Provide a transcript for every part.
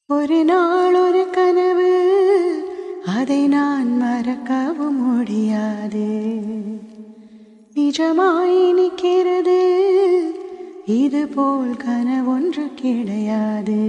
ஒரு நாள் ஒரு கனவு, அதை நான் மறக்கவும் முடியாது. நிஜமாய் நிற்கிறது, இதுபோல் கனவொன்று கிடையாது.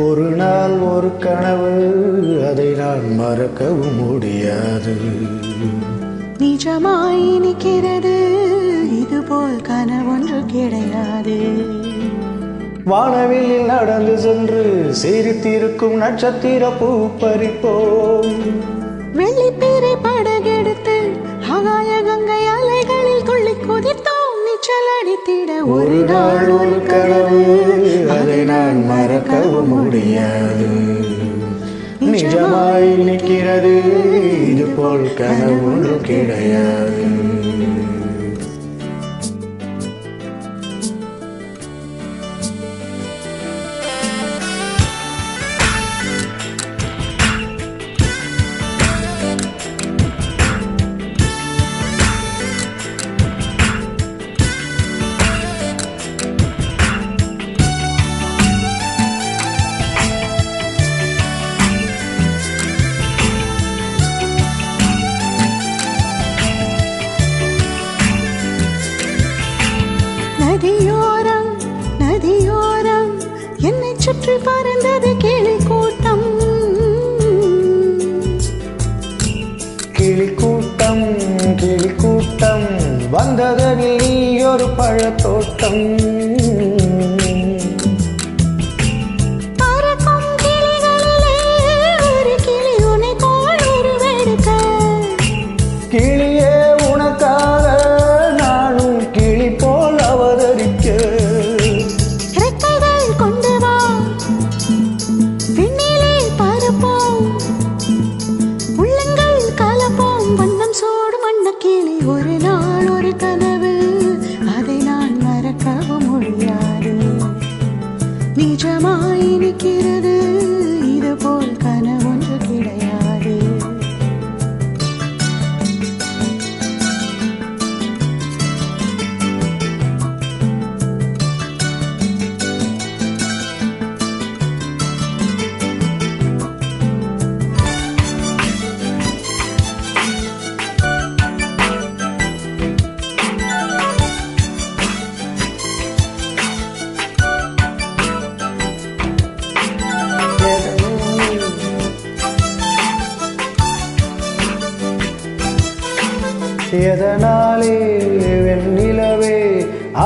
ஒரு நாள் ஒரு கனவு, அதை நான் மறக்கவும் முடியாது. நிஜமாய் நிற்கிறது, இதுபோல் கனவொன்று கிடையாது. வானவில்லில் நடந்து சென்று சிரித்திருக்கும் நட்சத்திர பூ பறிப்போம். வெள்ளிப்பீரை படகெடுத்து ஆகாய கங்கை அலைகளில் துள்ளி குதித்தோம். நீச்சல் அடித்திட ஒரு நாள் ஒரு கனவு, அதை நான் மறக்கவும் முடியாது. நிஜமாய் நிற்கிறது, இது போல் கனவு ஒன்று கிடையாது. நதியோரம் நதியோரம் என்னை சுற்றி பறந்தது கிளி கூட்டம். கிளி கூட்டம் கிளி கூட்டம் வந்ததனில் நீ ஒரு பழத்தோட்டம். பறக்கும் கிளிகளிலே ஒரு கிளி உன்னை போல் உருவெடுக்க. கிளியே உனக்காக நானும் கிளி போல் அவதரிக்க. ரெக்கைகள் கொண்டு வா, விண்ணிலே பறப்போம். உள்ளங்கள் கலப்போம், வண்ணம் சூடும் வண்ணக்கிளி. ஒரு நாள் ஒரு கனவு, அதை நான் மறக்கவும் முடியாது. நிஜமாய் நிற்கிறது, இதுபோல் கனவொன்று கிடையாது. எதனாலே வெண்ணிலவே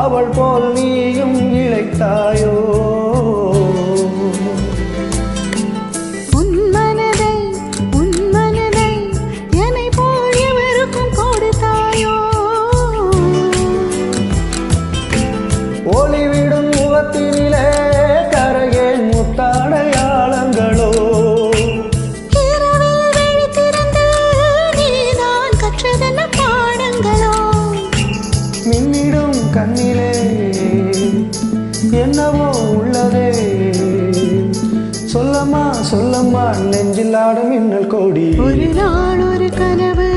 அவள் போல் நீயும் இழைத்தாயோ? உன் மனதை என்னை போல் எவருக்கும் கொடுத்தாயோ? ஒளிவிடும் முகத்தினிலே கரையே முத்தாடையாளங்களோ? இரவில் விழித்திருந்து நீதான் கற்றதென்ன பாடங்களோ? மின்னிடும் கண்ணிலே என்னவோ உள்ளதே. சொல்லம்மா சொல்லம்மா நெஞ்சில் ஆடும் மின்னல் கோடி. ஒரு நாள் ஒரு கனவு,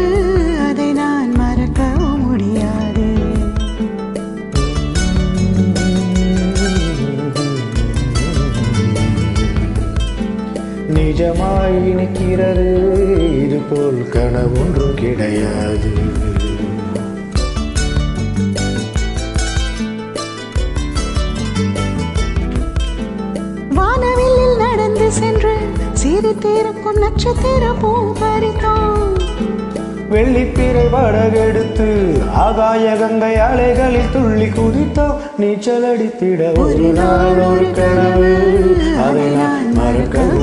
அதை நான் மறக்கவும் முடியாது. நிஜமாய் நிற்கிறது, இது போல் கனவொன்றும் கிடையாது. வானவில்லில் நடந்து சென்று சிரித்திருக்கும் நட்சத்திர பூ பறித்தோம். வெள்ளிப்பிறை படகெடுத்து ஆகாய கங்கை அலைகளில் துள்ளி குதித்தோம். நீச்சல் அடித்திட ஒரு நாள் ஒரு கனவு, அதை நான் மறக்கவும்